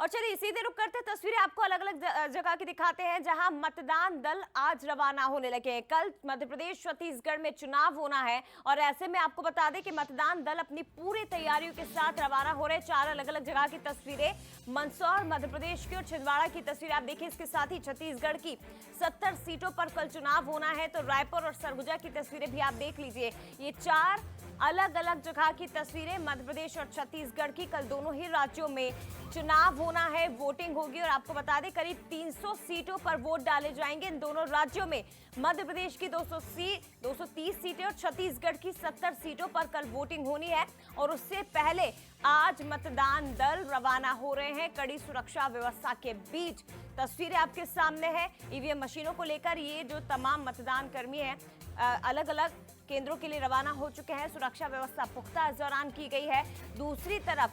और चलिए सीधे रुक करते तस्वीरें आपको अलग अलग जगह की दिखाते हैं जहां मतदान दल आज रवाना होने लगे हैं। कल मध्य प्रदेश छत्तीसगढ़ में चुनाव होना है और ऐसे में आपको बता दें कि मतदान दल अपनी पूरी तैयारियों के साथ रवाना हो रहे हैं। 4 अलग अलग जगह की तस्वीरें, मंदसौर मध्य प्रदेश की और छिंदवाड़ा की तस्वीरें आप देखिए। इसके साथ ही छत्तीसगढ़ की 70 सीटों पर कल चुनाव होना है, तो रायपुर और सरगुजा की तस्वीरें भी आप देख लीजिए। ये 4 अलग अलग जगह की तस्वीरें, मध्य प्रदेश और छत्तीसगढ़ की। कल दोनों ही राज्यों में चुनाव होना है, वोटिंग होगी और आपको बता दें करीब 300 सीटों पर वोट डाले जाएंगे इन दोनों राज्यों में। मध्य प्रदेश की 230 सीटें और छत्तीसगढ़ की 70 सीटों पर कल वोटिंग होनी है। और उससे पहले आज मतदान दल रवाना हो रहे हैं कड़ी सुरक्षा व्यवस्था के बीच। तस्वीरें आपके सामने है। ईवीएम मशीनों को लेकर ये जो तमाम मतदान कर्मी हैं अलग अलग केंद्रों के लिए रवाना हो चुके हैं। सुरक्षा व्यवस्था पुख्ता इस दौरान की गई है। दूसरी तरफ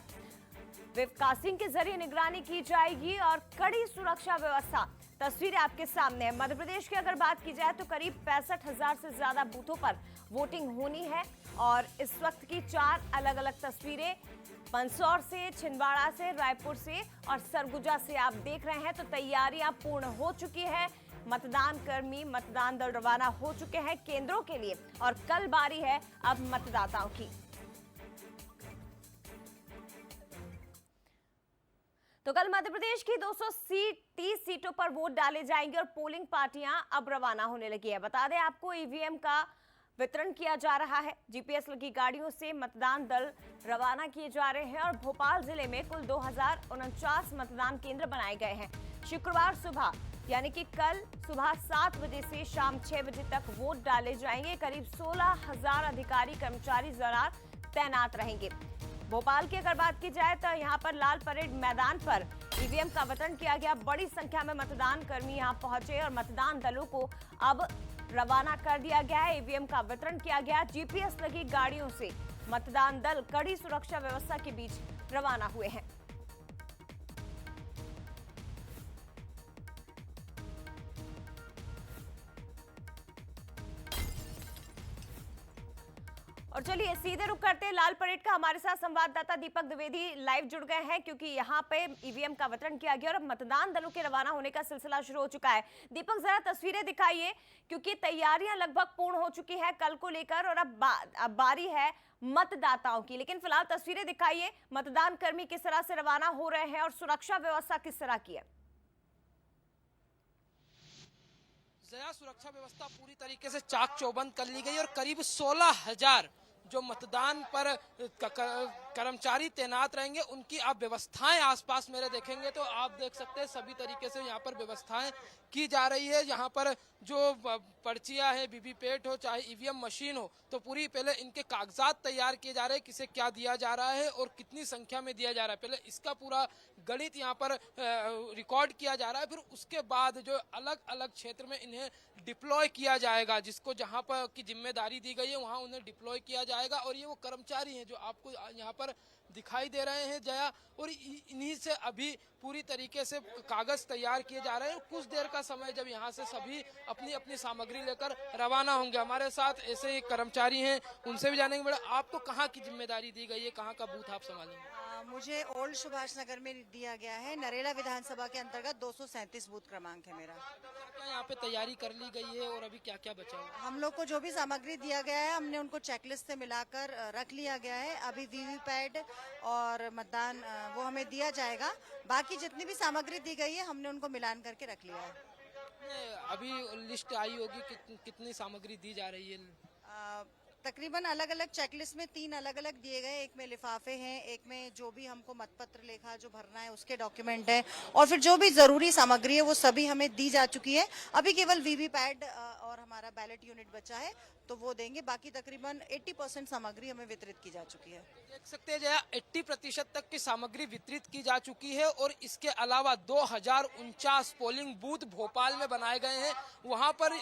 वेबकास्टिंग के जरिए निगरानी की जाएगी और कड़ी सुरक्षा व्यवस्था। तस्वीरें आपके सामने है। मध्य प्रदेश की अगर बात की जाए तो करीब 65,000 से ज्यादा बूथों पर वोटिंग होनी है। और इस वक्त की 4 अलग अलग तस्वीरें मंदसौर से, छिंदवाड़ा से, रायपुर से और सरगुजा से आप देख रहे हैं। तो तैयारियां पूर्ण हो चुकी है। मतदान कर्मी, मतदान दल रवाना हो चुके हैं केंद्रों के लिए और कल बारी है अब मतदाताओं की। तो कल मध्य प्रदेश की 230 सीटों पर वोट डाले जाएंगे और पोलिंग पार्टियां अब रवाना होने लगी है। बता दें आपको ईवीएम का वितरण किया जा रहा है। जीपीएस लगी गाड़ियों से मतदान दल रवाना किए जा रहे हैं और भोपाल जिले में कुल 2049 मतदान केंद्र बनाए गए हैं। शुक्रवार सुबह यानी कि कल सुबह 7 बजे से शाम 6 बजे तक वोट डाले जाएंगे। करीब 16,000 अधिकारी कर्मचारी तैनात रहेंगे। भोपाल की अगर बात की जाए तो यहां पर लाल परेड मैदान पर ईवीएम का वितरण किया गया। बड़ी संख्या में मतदान कर्मी यहां पहुंचे और मतदान दलों को अब रवाना कर दिया गया है। ईवीएम का वितरण किया गया। जीपीएस लगी गाड़ियों से मतदान दल कड़ी सुरक्षा व्यवस्था के बीच रवाना हुए हैं। और चलिए सीधे रुक करते हैं लाल परेड का। हमारे साथ संवाददाता दीपक द्विवेदी लाइव जुड़ गए हैं क्योंकि यहाँ पे ईवीएम का वितरण किया गया और अब मतदान दलों के रवाना होने का सिलसिला शुरू हो चुका है। दीपक जरा तस्वीरें दिखाइए क्योंकि तैयारियां लगभग पूर्ण हो चुकी है कल को लेकर और अब बारी है मतदाताओं की। लेकिन फिलहाल तस्वीरें दिखाइए, मतदान कर्मी किस तरह से रवाना हो रहे हैं और सुरक्षा व्यवस्था किस तरह की है। जया, सुरक्षा व्यवस्था पूरी तरीके से चाक चौबंद कर ली गई और करीब 16,000 जो मतदान पर कर्मचारी तैनात रहेंगे उनकी आप व्यवस्थाएं आसपास मेरे देखेंगे तो आप देख सकते हैं सभी तरीके से यहाँ पर व्यवस्थाएं की जा रही है। यहाँ पर जो पर्चियां है, वीवीपैट हो चाहे ईवीएम मशीन हो, तो पूरी पहले इनके कागजात तैयार किए जा रहे हैं, किसे क्या दिया जा रहा है और कितनी संख्या में दिया जा रहा है। पहले इसका पूरा गणित यहाँ पर रिकॉर्ड किया जा रहा है, फिर उसके बाद जो अलग अलग क्षेत्र में इन्हें डिप्लॉय किया जाएगा, जिसको जहाँ पर की जिम्मेदारी दी गई है वहाँ उन्हें डिप्लॉय किया जाएगा। और ये वो कर्मचारी हैं जो आपको यहाँ पर दिखाई दे रहे हैं जया, और इन्हीं से अभी पूरी तरीके से कागज तैयार किए जा रहे हैं। कुछ देर का समय जब यहाँ से सभी अपनी अपनी सामग्री लेकर रवाना होंगे। हमारे साथ ऐसे ही कर्मचारी हैं, उनसे भी जानेंगे। मैडम, आपको कहाँ की जिम्मेदारी दी गई है, कहाँ का बूथ आप संभालेंगे? मुझे ओल्ड सुभाष नगर में दिया गया है। नरेला विधानसभा के अंतर्गत 237 बूथ क्रमांक है मेरा। क्या यहाँ पे तैयारी कर ली गई है और अभी क्या क्या बचा हुआ है? हम लोग को जो भी सामग्री दिया गया है हमने उनको चेकलिस्ट से मिलाकर रख लिया गया है। अभी वीवीपैट और मतदान वो हमें दिया जाएगा। बाकी जितनी भी सामग्री दी गई है हमने उनको मिलान करके रख लिया है। अभी लिस्ट आई होगी कितनी सामग्री दी जा रही है? तकरीबन अलग अलग चेकलिस्ट में 3 अलग अलग दिए गए। एक में लिफाफे हैं, एक में जो भी हमको मतपत्र लेखा जो भरना है उसके डॉक्यूमेंट है, और फिर जो भी जरूरी सामग्री है वो सभी हमें दी जा चुकी है। अभी केवल वीवीपैट और हमारा बैलेट यूनिट बचा है तो वो देंगे। बाकी तकरीबन 80% सामग्री हमें वितरित की जा चुकी है। देख सकते हैं जया, 80% तक की सामग्री वितरित की जा चुकी है और इसके अलावा 2049 पोलिंग बूथ भोपाल में बनाए गए हैं। वहां पर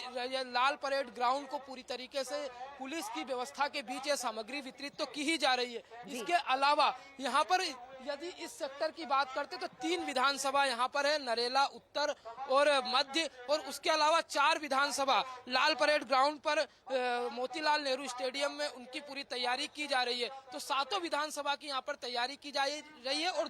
लाल परेड ग्राउंड को पूरी तरीके से पुलिस की व्यवस्था के बीच ये सामग्री वितरित तो की ही जा रही है। इसके अलावा यहाँ पर यदि इस सेक्टर की बात करते तो 3 विधानसभा यहाँ पर है, नरेला उत्तर और मध्य, और उसके अलावा 4 विधानसभा लाल परेड ग्राउंड पर मोतीलाल नेहरू स्टेडियम में उनकी पूरी तैयारी की जा रही है। तो 7 विधानसभा की यहाँ पर तैयारी की जा रही है और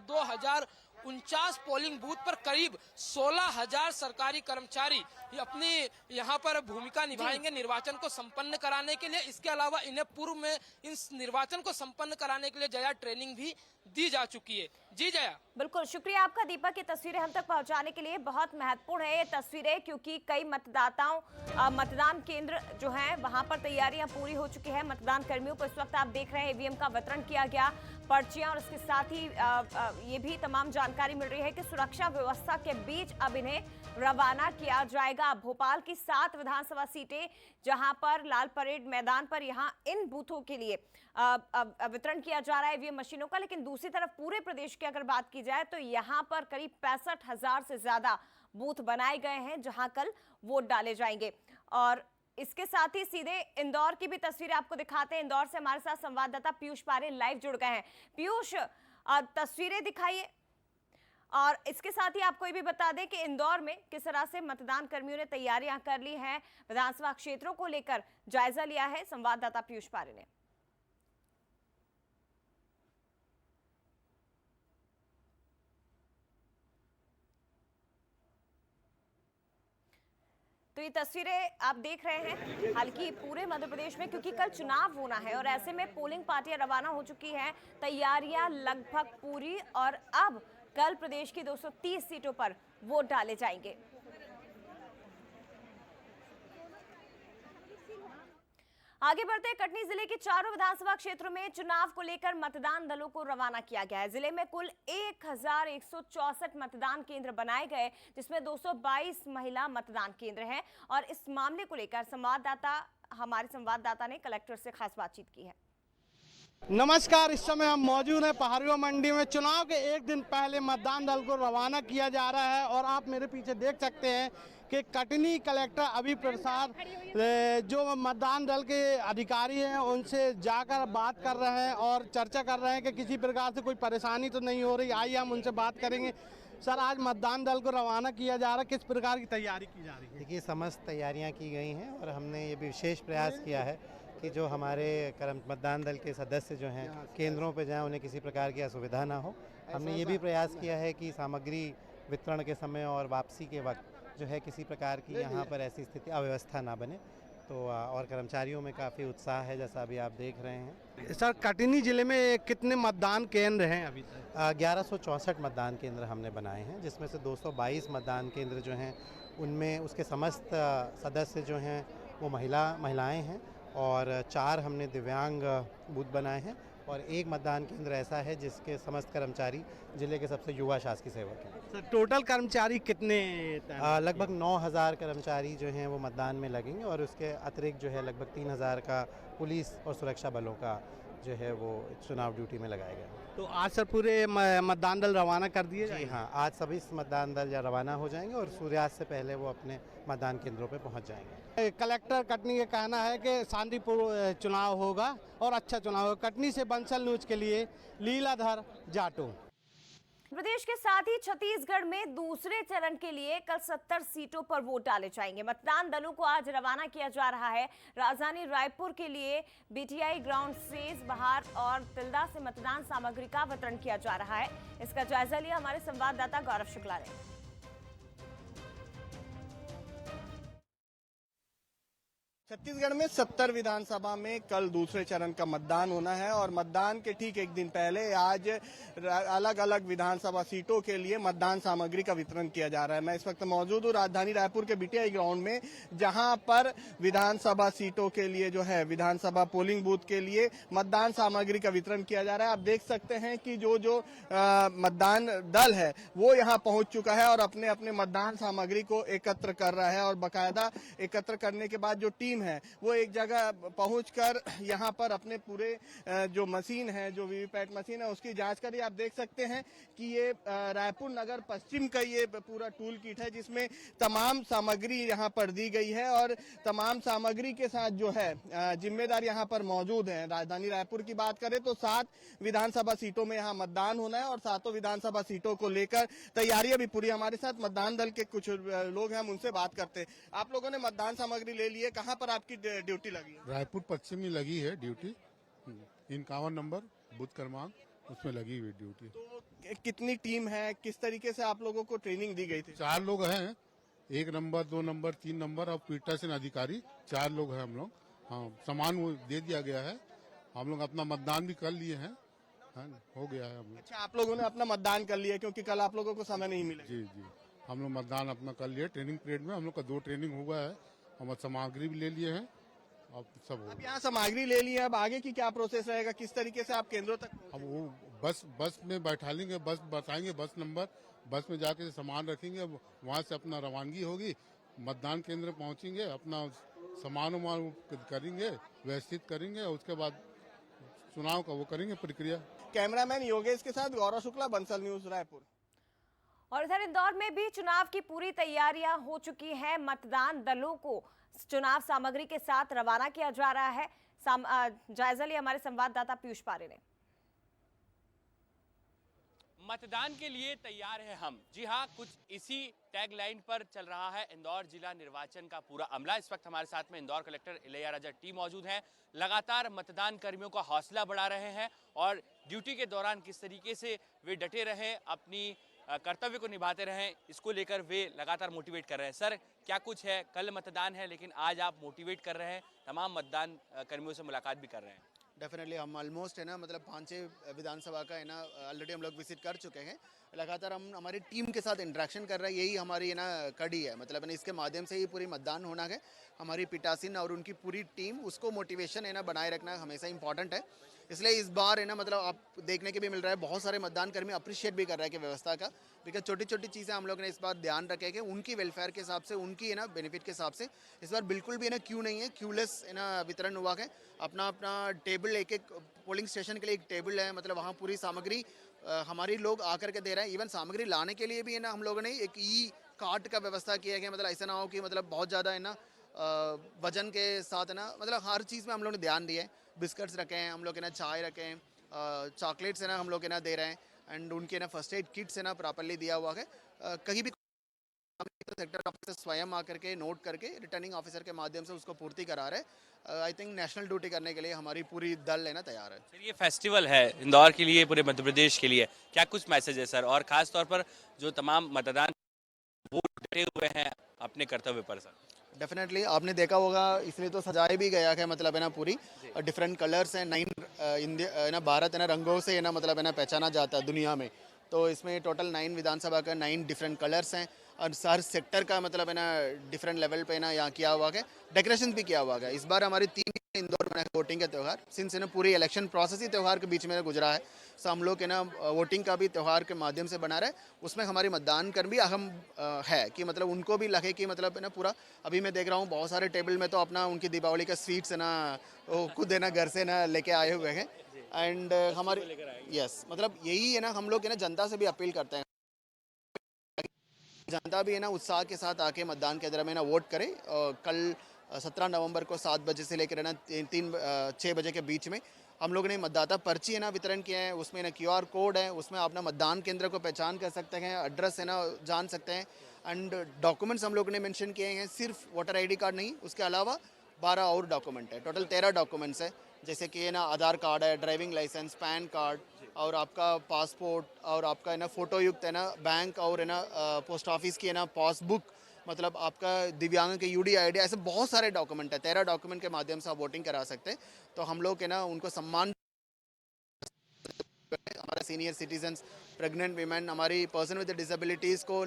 49 पोलिंग बूथ पर करीब 16,000 सरकारी कर्मचारी अपनी यहाँ पर भूमिका निभाएंगे निर्वाचन को संपन्न कराने के लिए। इसके अलावा इन्हें पूर्व में इस निर्वाचन को संपन्न कराने के लिए जया ट्रेनिंग भी दी जा चुकी है। जी जया। बिल्कुल शुक्रिया आपका दीपक, ये तस्वीरें हम तक पहुंचाने के लिए। बहुत महत्वपूर्ण है ये तस्वीरें, क्योंकि कई मतदान केंद्र जो हैं वहां पर तैयारियां पूरी हो चुकी है। मतदान कर्मियों को इस वक्त आप देख रहे हैं ईवीएम का वितरण किया गया, पर्चियां, और इसके साथ ही ये भी तमाम जानकारी मिल रही है कि सुरक्षा व्यवस्था के बीच अब इन्हें रवाना किया जाएगा। भोपाल की 7 विधानसभा सीटें जहां पर लाल परेड मैदान पर यहां इन बूथों के लिए वितरण किया जा रहा है ईवीएम मशीनों का। लेकिन दूसरी तरफ पूरे प्रदेश की अगर बात की जाए तो यहां पर करीब 65,000 से ज्यादा बूथ बनाए गए हैं जहां कल वोट डाले जाएंगे। और इसके साथ ही सीधे इंदौर की भी तस्वीरें आपको दिखाते हैं। इंदौर से हमारे साथ संवाददाता पीयूष पारे लाइव जुड़ गए हैं। पीयूष, तस्वीरें दिखाइए, और इसके साथ ही आपको ये भी बता दें कि इंदौर में किस तरह से मतदान कर्मियों ने तैयारियां कर ली हैं, विधानसभा क्षेत्रों को लेकर जायजा लिया है संवाददाता पीयूष पारे ने। तो ये तस्वीरें आप देख रहे हैं हालांकि पूरे मध्य प्रदेश में, क्योंकि कल चुनाव होना है और ऐसे में पोलिंग पार्टियां रवाना हो चुकी हैं, तैयारियां लगभग पूरी, और अब कल प्रदेश की 230 सीटों पर वोट डाले जाएंगे। आगे बढ़ते हैं, कटनी जिले के चारों विधानसभा क्षेत्रों में चुनाव को लेकर मतदान दलों को रवाना किया गया है। जिले में कुल 1164 मतदान केंद्र बनाए गए, जिसमें 222 महिला मतदान केंद्र हैं। और इस मामले को लेकर हमारे संवाददाता ने कलेक्टर से खास बातचीत की है। नमस्कार, इस समय हम मौजूद हैं पहाड़ियों मंडी में। चुनाव के एक दिन पहले मतदान दल को रवाना किया जा रहा है और आप मेरे पीछे देख सकते हैं कि कटनी कलेक्टर अभी प्रसाद जो मतदान दल के अधिकारी हैं उनसे जाकर बात कर रहे हैं और चर्चा कर रहे हैं कि किसी प्रकार से कोई परेशानी तो नहीं हो रही। आइए हम उनसे बात करेंगे। सर, आज मतदान दल को रवाना किया जा रहा है, किस प्रकार की तैयारी की जा रही है? देखिए, समस्त तैयारियां की गई हैं और हमने ये भी विशेष प्रयास किया है कि जो हमारे मतदान दल के सदस्य जो हैं केंद्रों पर जाएं, उन्हें किसी प्रकार की असुविधा ना हो। हमने ये भी प्रयास किया है कि सामग्री वितरण के समय और वापसी के वक्त जो है किसी प्रकार की यहाँ पर ऐसी स्थिति अव्यवस्था ना बने। तो और कर्मचारियों में काफ़ी उत्साह है, जैसा अभी आप देख रहे हैं। सर, कटनी जिले में कितने मतदान केंद्र हैं अभी तक? 1164 मतदान केंद्र हमने बनाए हैं, जिसमें से 222 मतदान केंद्र जो हैं उनमें उसके समस्त सदस्य जो हैं वो महिलाएं हैं, और 4 हमने दिव्यांग बूथ बनाए हैं, और 1 मतदान केंद्र ऐसा है जिसके समस्त कर्मचारी जिले के सबसे युवा शासकीय सेवक हैं। सर, टोटल कर्मचारी कितने? लगभग 9,000 कर्मचारी जो हैं वो मतदान में लगेंगे, और उसके अतिरिक्त जो है लगभग 3,000 का पुलिस और सुरक्षा बलों का जो है वो चुनाव ड्यूटी में लगाया गया। तो आज सर पूरे मतदान दल रवाना कर दिए? जी हाँ, आज सभी मतदान दल रवाना हो जाएंगे और सूर्यास्त से पहले वो अपने मतदान केंद्रों पे पहुंच जाएंगे। कलेक्टर कटनी का कहना है कि शांतिपूर्ण चुनाव होगा और अच्छा चुनाव होगा। कटनी से बंसल न्यूज के लिए लीलाधर जाटो। प्रदेश के साथ ही छत्तीसगढ़ में दूसरे चरण के लिए कल 70 सीटों पर वोट डाले जाएंगे। मतदान दलों को आज रवाना किया जा रहा है। राजधानी रायपुर के लिए बीटीआई ग्राउंड सेज, बहार और तिल्दा से मतदान सामग्री का वितरण किया जा रहा है। इसका जायजा लिया हमारे संवाददाता गौरव शुक्ला ने। छत्तीसगढ़ में 70 विधानसभा में कल दूसरे चरण का मतदान होना है, और मतदान के ठीक एक दिन पहले आज अलग अलग विधानसभा सीटों के लिए मतदान सामग्री का वितरण किया जा रहा है। मैं इस वक्त मौजूद हूँ राजधानी रायपुर के बीटीआई ग्राउंड में, जहां पर विधानसभा सीटों के लिए जो है विधानसभा पोलिंग बूथ के लिए मतदान सामग्री का वितरण किया जा रहा है। आप देख सकते हैं कि जो मतदान दल है वो यहाँ पहुंच चुका है और अपने अपने मतदान सामग्री को एकत्र कर रहा है, और बाकायदा एकत्र करने के बाद जो टीम है वो एक जगह पहुंचकर यहाँ पर अपने पूरे जो मशीन है, जो वीवीपैट मशीन है, उसकी जांच करी। आप देख सकते हैं कि ये रायपुर नगर पश्चिम का ये पूरा टूल किट है, जिसमें तमाम सामग्री यहाँ पर दी गई है, और तमाम सामग्री के साथ जो है जिम्मेदार यहाँ पर मौजूद है। राजधानी रायपुर की बात करें तो 7 विधानसभा सीटों में यहाँ मतदान होना है, और 7 विधानसभा सीटों को लेकर तैयारियां भी पूरी। हमारे साथ मतदान दल के कुछ लोग हैं, हम उनसे बात करते हैं। आप लोगों ने मतदान सामग्री ले ली है, कहाँ पर आपकी ड्यूटी लगी है? रायपुर पश्चिम में लगी है ड्यूटी, 51 नंबर बूथ क्रमांक, उसमें लगी हुई ड्यूटी। तो कितनी टीम है, किस तरीके से आप लोगों को ट्रेनिंग दी गई थी? 4 लोग हैं, 1 नंबर, 2 नंबर, 3 नंबर और पीठासीन अधिकारी, 4 लोग हैं हम लोग। हाँ, सामान वो दे दिया गया है, हम लोग अपना मतदान भी कर लिए हैं, हो गया है हम लोग। अच्छा, आप लोगों ने अपना मतदान कर लिया क्योंकि कल आप लोगों को समय नहीं मिलेगा। जी जी, हम लोग मतदान अपना कर लिए। ट्रेनिंग पीरियड में हम लोग का 2 ट्रेनिंग हुआ है, हम सामग्री भी ले लिए हैं, अब सब हो अब गया। यहाँ सामग्री ले ली है, अब आगे की क्या प्रोसेस रहेगा, किस तरीके से आप केंद्रों तक अब वो बस में बैठा लेंगे, बस बताएंगे बस नंबर, बस में जाके सामान रखेंगे, वहाँ से अपना रवानगी होगी, मतदान केंद्र पहुँचेंगे, अपना सामान वामान करेंगे, व्यवस्थित करेंगे, और उसके बाद चुनाव का वो करेंगे प्रक्रिया। कैमरामैन योगेश के साथ गौरव शुक्ला, बंसल न्यूज, रायपुर। और इधर इंदौर में भी चुनाव की पूरी तैयारियां हो चुकी हैं। मतदान दलों को चुनाव सामग्री के साथ रवाना किया जा रहा है। जायजा लिया हमारे संवाददाता पीयूष पारे ने। मतदान के लिए तैयार है हम। जी हाँ, कुछ इसी टैगलाइन पर चल रहा है इंदौर जिला निर्वाचन का पूरा अमला। इस वक्त हमारे साथ में इंदौर कलेक्टर इलैयाराजा टी मौजूद हैं। लगातार मतदान कर्मियों का हौसला बढ़ा रहे हैं और ड्यूटी के दौरान किस तरीके से वे डटे रहे, अपनी कर्तव्य को निभाते रहें, इसको लेकर वे लगातार मोटिवेट कर रहे हैं। सर, क्या कुछ है? कल मतदान है लेकिन आज आप मोटिवेट कर रहे हैं, तमाम मतदान कर्मियों से मुलाकात भी कर रहे हैं। डेफिनेटली हम ऑलमोस्ट है ना, मतलब 5-6 विधानसभा का है ना ऑलरेडी हम लोग विजिट कर चुके हैं। लगातार हम हमारी टीम के साथ इंटरेक्शन कर रहे हैं, यही हमारी है ना कड़ी है। मतलब है ना, इसके माध्यम से ही पूरी मतदान होना है। हमारी पीठासीन और उनकी पूरी टीम, उसको मोटिवेशन है ना बनाए रखना हमेशा इंपॉर्टेंट है। इसलिए इस बार है ना, मतलब आप देखने के भी मिल रहा है, बहुत सारे मतदान कर्मी अप्रिशिएट भी कर रहे हैं कि व्यवस्था का, बिकॉज छोटी छोटी चीज़ें हम लोग ने इस बार ध्यान रखे कि उनकी वेलफेयर के हिसाब से, उनकी है ना बेनिफिट के हिसाब से इस बार बिल्कुल भी है ना क्यू नहीं है, क्यूलेस है ना वितरण हुआ है। अपना अपना टेबल, एक एक पोलिंग स्टेशन के लिए एक टेबल है, मतलब वहाँ पूरी सामग्री हमारी लोग आकर के दे रहे हैं। इवन सामग्री लाने के लिए भी है ना हम लोगों ने एक ई कार्ट का व्यवस्था किया गया, मतलब ऐसा ना हो कि मतलब बहुत ज़्यादा है ना वजन के साथ है ना, मतलब हर चीज़ में हम लोग ने ध्यान दिया है। बिस्किट्स रखे हैं हम लोग है ना, चाय रखे हैं, चॉकलेट्स है ना हम लोग है ना दे रहे हैं, एंड उनके ना फर्स्ट एड किट्स है ना प्रॉपर्ली दिया हुआ है। कहीं भी सेक्टर ऑफिसर स्वयं आकर के नोट करके रिटर्निंग ऑफिसर के माध्यम से उसको पूर्ति करा रहे हैं। आई थिंक नेशनल ड्यूटी करने के लिए हमारी पूरी दल है ना तैयार है। सर, ये फेस्टिवल है इंदौर के लिए, पूरे मध्य प्रदेश के लिए, क्या कुछ मैसेज है सर? और खास तौर पर जो तमाम मतदान वो डटे हुए हैं अपने कर्तव्य पर सर। डेफिनेटली आपने देखा होगा, इसलिए तो सजाए भी गया है, मतलब है ना पूरी डिफरेंट कलर्स हैं। 9 इंडिया है ना, भारत है ना रंगों से है ना, मतलब है ना पहचाना जाता है दुनिया में। तो इसमें टोटल 9 विधानसभा का 9 डिफरेंट कलर्स हैं और हर सेक्टर का मतलब है ना डिफरेंट लेवल पे ना यहाँ किया हुआ है, डेकोरेशन भी किया हुआ है। इस बार हमारी 3 इंदौर में वोटिंग का त्यौहार, सिंस है ना पूरी इलेक्शन प्रोसेस ही त्यौहार के बीच में गुजरा है, सो हम लोग है ना वोटिंग का भी त्यौहार के माध्यम से बना रहे। उसमें हमारी मतदान कर भी अहम है कि मतलब उनको भी लगे कि मतलब है ना पूरा, अभी मैं देख रहा हूँ बहुत सारे टेबल में तो अपना उनकी दीपावली का स्वीट्स है ना वो खुद है ना घर से ना लेके आए हुए हैं। एंड हमारे यस, मतलब यही है ना, हम लोग है ना जनता से भी अपील करते हैं, जनता भी है ना उत्साह के साथ आके मतदान केंद्र में ना वोट करे। कल 17 नवंबर को 7 बजे से लेकर ना 6 बजे के बीच में हम लोगों ने मतदाता पर्ची है ना वितरण किया है। उसमें ना QR कोड है, उसमें अपना मतदान केंद्र को पहचान कर सकते हैं, एड्रेस है ना जान सकते हैं, एंड डॉक्यूमेंट्स हम लोगों ने मेंशन किए हैं। सिर्फ वोटर ID कार्ड नहीं, उसके अलावा 12 और डॉक्यूमेंट है, टोटल 13 डॉक्यूमेंट्स है, जैसे कि है ना आधार कार्ड है, ड्राइविंग लाइसेंस, पैन कार्ड और आपका पासपोर्ट और आपका है ना फोटो युक्त है ना बैंक और है ना पोस्ट ऑफिस की है ना पासबुक, मतलब आपका दिव्यांग के UD ID, ऐसे बहुत सारे डॉक्यूमेंट है। 13 डॉक्यूमेंट के माध्यम से आप वोटिंग करा सकते हैं। तो हम लोग है ना उनको सम्मान, हमारे सीनियर सिटीजन्स, प्रेग्नेंट वीमेन, हमारी पर्सन विद डिसेबिलिटीज़ को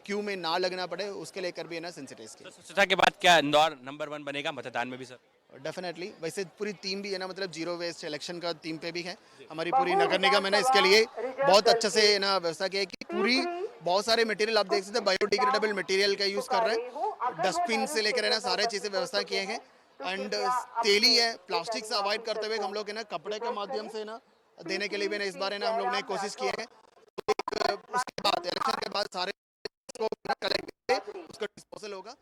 क्यू में ना लगना पड़े, उसके लेकर भी है ना सेंसिटाइज की। स्वच्छता के बाद क्या इंदौर नंबर 1 बनेगा मतदान में भी सर? डेफिनेटली, वैसे पूरी टीम भी है ना, मतलब जीरो वेस्ट इलेक्शन का टीम पे भी है हमारी पूरी नगर निगम है ना, इसके लिए बहुत अच्छे से ना व्यवस्था की है कि पूरी बहुत सारे मटेरियल आप देख सकते हैं बायोडिग्रेडेबल मटेरियल का यूज़ कर रहे हैं, डस्टबिन से लेकर है ना सारे चीज़ें व्यवस्था किए हैं। एंड तेली है, प्लास्टिक से अवॉइड करते हुए हम लोग है ना कपड़े के माध्यम से ना देने के लिए भी ना इस बार है ना हम लोग ने कोशिश की है। उसके बाद इलेक्शन के बाद सारे को कलेक्ट करके उसका डिस्पोजल होगा।